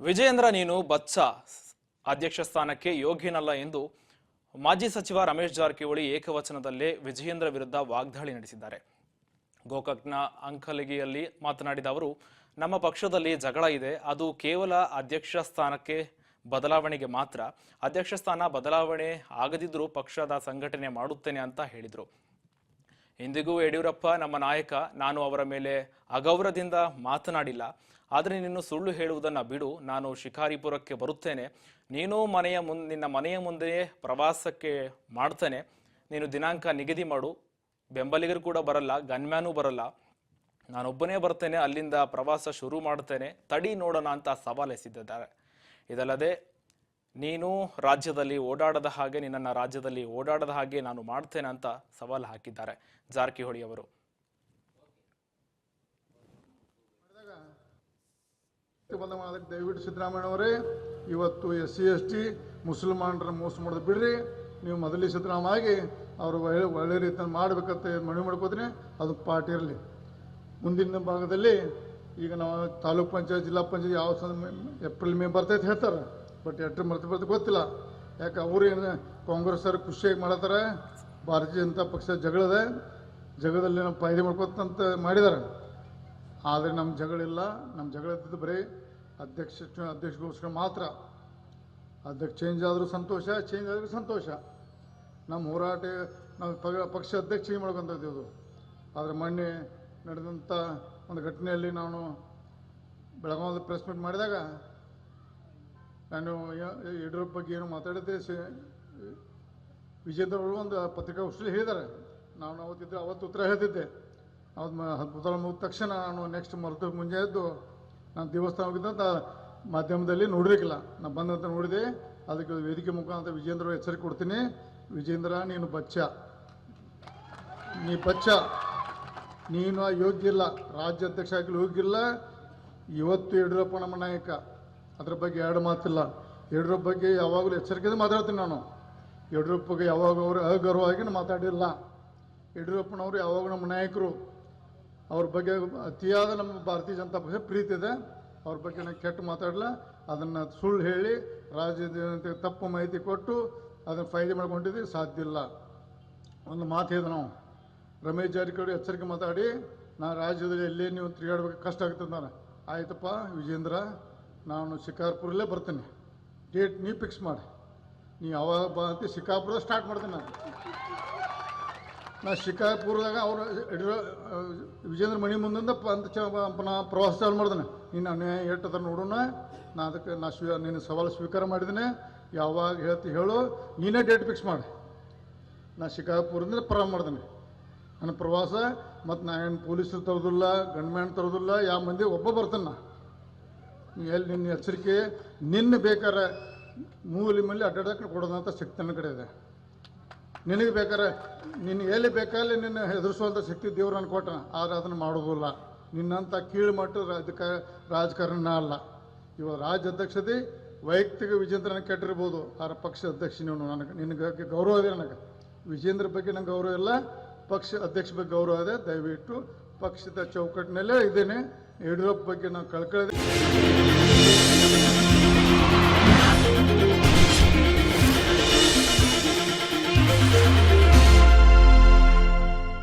ವಿಜಯೇಂದ್ರ ನೀನು ಬಚ್ಚ ಅಧ್ಯಕ್ಷ ಸ್ಥಾನಕ್ಕೆ ಯೋಗ್ಯನಲ್ಲ ಎಂದು ಮಾಜಿ ಸಚಿವ ರಮೇಶ್ ಜಾರಕಿಹೊಳಿ ಏಕವಚನದಲ್ಲೇ ವಿಜಯೇಂದ್ರ ವಿರುದ್ಧ ವಾಗ್ದಾಳಿ ನಡೆಸಿದ್ದಾರೆ. ಗೋಕಾಕ್ನ ಅಂಕಲಗಿಯಲ್ಲಿ ಮಾತನಾಡಿದ ಅವರು, ನಮ್ಮ ಪಕ್ಷದಲ್ಲಿ ಜಗಳ ಇದೆ, ಅದು ಕೇವಲ ಅಧ್ಯಕ್ಷ ಸ್ಥಾನಕ್ಕೆ ಬದಲಾವಣೆಗೆ ಮಾತ್ರ. ಅಧ್ಯಕ್ಷ ಸ್ಥಾನ ಬದಲಾವಣೆ ಆಗದಿದ್ರೂ ಪಕ್ಷದ ಸಂಘಟನೆ ಮಾಡುತ್ತೇನೆ ಅಂತ ಹೇಳಿದರು. ಇಂದಿಗೂ ಯಡಿಯೂರಪ್ಪ ನಮ್ಮ ನಾಯಕ, ನಾನು ಅವರ ಮೇಲೆ ಅಗೌರವದಿಂದ ಮಾತನಾಡಿಲ್ಲ. ಆದರೆ ನೀನು ಸುಳ್ಳು ಹೇಳುವುದನ್ನು ಬಿಡು, ನಾನು ಶಿಕಾರಿಪುರಕ್ಕೆ ಬರುತ್ತೇನೆ, ನೀನು ನಿನ್ನ ಮನೆಯ ಮುಂದೆಯೇ ಪ್ರವಾಸಕ್ಕೆ ಮಾಡ್ತೇನೆ, ನೀನು ದಿನಾಂಕ ನಿಗದಿ ಮಾಡು, ಬೆಂಬಲಿಗರು ಕೂಡ ಬರಲ್ಲ, ಗನ್ಮ್ಯಾನೂ ಬರಲ್ಲ, ನಾನೊಬ್ಬನೇ ಬರ್ತೇನೆ, ಅಲ್ಲಿಂದ ಪ್ರವಾಸ ಶುರು ಮಾಡ್ತೇನೆ, ತಡಿ ನೋಡೋಣ ಅಂತ ಸವಾಲೆಸೆದಿದ್ದಾರೆ. ಇದಲ್ಲದೆ ನೀನು ರಾಜ್ಯದಲ್ಲಿ ಓಡಾಡದ ಹಾಗೆ, ನಿನ್ನನ್ನು ರಾಜ್ಯದಲ್ಲಿ ಓಡಾಡದ ಹಾಗೆ ನಾನು ಮಾಡ್ತೇನೆ ಅಂತ ಸವಾಲು ಹಾಕಿದ್ದಾರೆ ಜಾರಕಿಹೊಳಿ ಅವರು. ದಯವಿಟ್ಟು ಸಿದ್ದರಾಮಯ್ಯನವರೇ, ಇವತ್ತು SC ST ಮುಸಲ್ಮಾನರ ಮೋಸ ಮಾಡೋದು ಬಿಡ್ರಿ. ನೀವು ಮೊದಲೇ ಸಿದ್ದರಾಮಯ್ಯ ಆಗಿ ಅವರು ಒಳ್ಳೆ ರೀತಿಯಲ್ಲಿ ಮಾಡಬೇಕಂತ ಮನವಿ ಮಾಡ್ಕೋತೀನಿ. ಅದು ಪಾರ್ಟಿ ಇರಲಿ. ಮುಂದಿನ ಭಾಗದಲ್ಲಿ ಈಗ ನಾವು ತಾಲೂಕ್ ಪಂಚಾಯತ್, ಜಿಲ್ಲಾ ಪಂಚಾಯತ್ ಯಾವ ಏಪ್ರಿಲ್ ಮೇ ಬರ್ತೈತೆ ಹೇಳ್ತಾರೆ, ಬಟ್ ಎಟ್ರಿ ಬರ್ತದೆ ಗೊತ್ತಿಲ್ಲ. ಯಾಕೆ ಅವರು ಏನು ಕಾಂಗ್ರೆಸ್ ಅವರು ಖುಷಿಯಾಗಿ ಮಾಡತ್ತಾರೆ, ಭಾರತೀಯ ಜನತಾ ಪಕ್ಷ ಜಗಳದಲ್ಲಿ ನಾವು ಫಾಯ್ದೆ ಮಾಡ್ಕೋತಂತ ಮಾಡಿದ್ದಾರೆ. ಆದರೆ ನಮ್ಮ ಜಗಳಿಲ್ಲ. ನಮ್ಮ ಜಗಳ ಇದ್ದಿದ್ದು ಬರೀ ಅಧ್ಯಕ್ಷಗೋಸ್ಕರ ಮಾತ್ರ. ಅಧ್ಯಕ್ಷ ಚೇಂಜ್ ಆದರೂ ಸಂತೋಷ, ಚೇಂಜ್ ಆದರೂ ಸಂತೋಷ. ನಮ್ಮ ಹೋರಾಟ ನಾವು ಪಕ್ಷ ಅಧ್ಯಕ್ಷ ಚೇಂಜ್ ಮಾಡ್ಕೊತಿದ್ದೆವು. ಆದರೆ ಮೊನ್ನೆ ನಡೆದಂಥ ಒಂದು ಘಟನೆಯಲ್ಲಿ ನಾನು ಬೆಳಗಾವಿ ಪ್ರೆಸ್ ಮೀಟ್ ಮಾಡಿದಾಗ ನಾನು ಯಡಿಯೂರಪ್ಪ ಬಗ್ಗೆ ಏನು ಮಾತಾಡಿದ್ದೆ, ವಿಜೇಂದ್ರ ಅವರು ಒಂದು ಪತ್ರಿಕಾಗೋಷ್ಠಿಯಲ್ಲಿ ಹೇಳಿದ್ದಾರೆ. ನಾನು ಅವತ್ತು ಉತ್ತರ ಹೇಳ್ತಿದ್ದೆ. ಅದು ಮುಗಿದ ತಕ್ಷಣ ನಾನು ನೆಕ್ಸ್ಟ್ ಮುಂಜೆ ಎದ್ದು ನಾನು ದೇವಸ್ಥಾನ ಹೋಗಿದ್ದಂತ ಮಾಧ್ಯಮದಲ್ಲಿ ನೋಡಿರಲಿಲ್ಲ. ನಾನು ಬಂದಂತ ನೋಡಿದೆ. ಅದಕ್ಕೆ ವೇದಿಕೆ ಮುಖಾಂತರ ವಿಜೇಂದ್ರ ಎಚ್ಚರಿಕೆ ಕೊಡ್ತೀನಿ. ವಿಜೇಂದ್ರ, ನೀನು ಬಚ್ಚ, ನೀನು ಯೋಗ್ಯ ಇಲ್ಲ, ರಾಜ್ಯ ಅಧ್ಯಕ್ಷ ಆಗಲಿ ಯೋಗ್ಯ ಇಲ್ಲ. ಇವತ್ತು ಯಡಿಯೂರಪ್ಪ ನಮ್ಮ ನಾಯಕ, ಅದ್ರ ಬಗ್ಗೆ ಎರಡು ಮಾತಿಲ್ಲ. ಯಡಿಯೂರಪ್ಪ ಬಗ್ಗೆ ಯಾವಾಗಲೂ ಎಚ್ಚರಿಕೆಯಿಂದ ಮಾತಾಡ್ತೀನಿ ನಾನು. ಯಡಿಯೂರಪ್ಪಗೆ ಯಾವಾಗ ಅವರು ಅಗೌರವವಾಗಿ ಮಾತಾಡಿಲ್ಲ. ಯಡಿಯೂರಪ್ಪನವರು ಯಾವಾಗ ನಮ್ಮ ನಾಯಕರು, ಅವ್ರ ಬಗ್ಗೆ ಅತಿಯಾದ ನಮ್ಮ ಭಾರತೀಯ ಜನತಾ ಪಕ್ಷ ಪ್ರೀತಿ ಇದೆ. ಅವ್ರ ಬಗ್ಗೆ ನಾನು ಕೆಟ್ಟ ಮಾತಾಡಲ್ಲ. ಅದನ್ನು ಸುಳ್ಳು ಹೇಳಿ ರಾಜ್ಯದ ತಪ್ಪು ಮಾಹಿತಿ ಕೊಟ್ಟು ಅದನ್ನು ಫಾಯ್ದೆ ಮಾಡ್ಕೊಂಡಿದ್ದೀವಿ, ಸಾಧ್ಯ ಇಲ್ಲ. ಒಂದು ಮಾತು ಹೇಳಿದೆ ನಾವು, ರಮೇಶ್ ಜಾರಕಿಹೊಳಿ ಎಚ್ಚರಿಕೆ ಮಾತಾಡಿ, ನಾನು ರಾಜ್ಯದಲ್ಲಿ ಎಲ್ಲೇ ನೀವು ತಿರುಗಾಡ್ಬೇಕು ಕಷ್ಟ ಆಗ್ತದೆ. ನಾನು ಆಯ್ತಪ್ಪ ವಿಜೇಂದ್ರ, ನಾನು ಶಿಕಾರ್ಪುರಲ್ಲೇ ಬರ್ತೀನಿ, ಡೇಟ್ ನೀವು ಫಿಕ್ಸ್ ಮಾಡಿ, ನೀವು ಯಾವಾಗ ಬಾ ಅಂತ ಶಿಕಾರ್ಪುರ ಸ್ಟಾರ್ಟ್ ಮಾಡ್ತೀನಿ. ನಾ ಶಿಕಾರ್ಪುರದಾಗ ಅವರು ವಿಜೇಂದ್ರ ಮಣಿ ಮುಂದಿಂದ ನಾ ಪ್ರವಾಸ ಚಾಲು ಮಾಡ್ದೇನೆ. ನೀನು ಅನ್ಯಾಯ ಏಟದ ನೋಡೋಣ. ನಾ ಅದಕ್ಕೆ ನಿನ್ನ ಸವಾಲು ಸ್ವೀಕಾರ ಮಾಡಿದ್ದೇನೆ. ಯಾವಾಗ ಹೇಳು, ನೀನೇ ಡೇಟ್ ಫಿಕ್ಸ್ ಮಾಡಿ. ನಾ ಶಿಕಾರ್ಪುರದಿಂದ ಪ್ರಾರಂಭ ಮಾಡ್ದೇನೆ ನನ್ನ ಪ್ರವಾಸ. ಮತ್ತು ನಾ ಏನು ಪೊಲೀಸರು ತರೋದಿಲ್ಲ, ಗನ್ಮ್ಯಾನ್ ತರೋದಿಲ್ಲ, ಯಾವ ಮಂದಿ ಒಬ್ಬ ಬರ್ತಾನೆ. ನಾ ಎಲ್ಲಿ ನಿನ್ನ ಎಚ್ಚರಿಕೆ, ನಿನ್ನ ಬೇಕಾರೆ ಮೂಲಿ ಮೇಲೆ ಅಡ್ಡಾಡಕ್ಕೆ ಕೊಡೋದಂಥ ಶಕ್ತಿ ನನ್ನ ಕಡೆ ಇದೆ. ನಿನಗೆ ಬೇಕಾರೆ ನಿನ್ನ ಎಲ್ಲಿ ಬೇಕಾದ್ರೆ ನಿನ್ನ ಹೆದರಿಸುವಂಥ ಶಕ್ತಿ ದೇವ್ರು ನಾನು ಕೊಟ್ಟನ. ಆದರೆ ಅದನ್ನು ಮಾಡೋದಿಲ್ಲ. ನಿನ್ನಂಥ ಕೀಳು ಮಟ್ಟದ ರಾಜಕಾರಣ ಅಲ್ಲ. ಇವಾಗ ರಾಜ್ಯ ಅಧ್ಯಕ್ಷತೆ ವೈಯಕ್ತಿಕ ವಿಜೇಂದ್ರನ ಕೆಟ್ಟಿರ್ಬೋದು, ಆದರೆ ಪಕ್ಷ ಅಧ್ಯಕ್ಷ ನೀವು ನಿನಗೆ ಗೌರವ ಇದೆ. ನನಗೆ ವಿಜೇಂದ್ರ ಬಗ್ಗೆ ನಂಗೆ ಗೌರವ ಇಲ್ಲ, ಪಕ್ಷ ಅಧ್ಯಕ್ಷ ಬಗ್ಗೆ ಗೌರವ ಇದೆ. ದಯವಿಟ್ಟು ಪಕ್ಷದ ಚೌಕಟ್ಟಿನಲ್ಲೇ ಇದ್ದೇನೆ. ಯಡಿಯೂರಪ್ಪ ಬಗ್ಗೆ ನಾವು ಕಳ್ಕೊಳ್ಳೋದು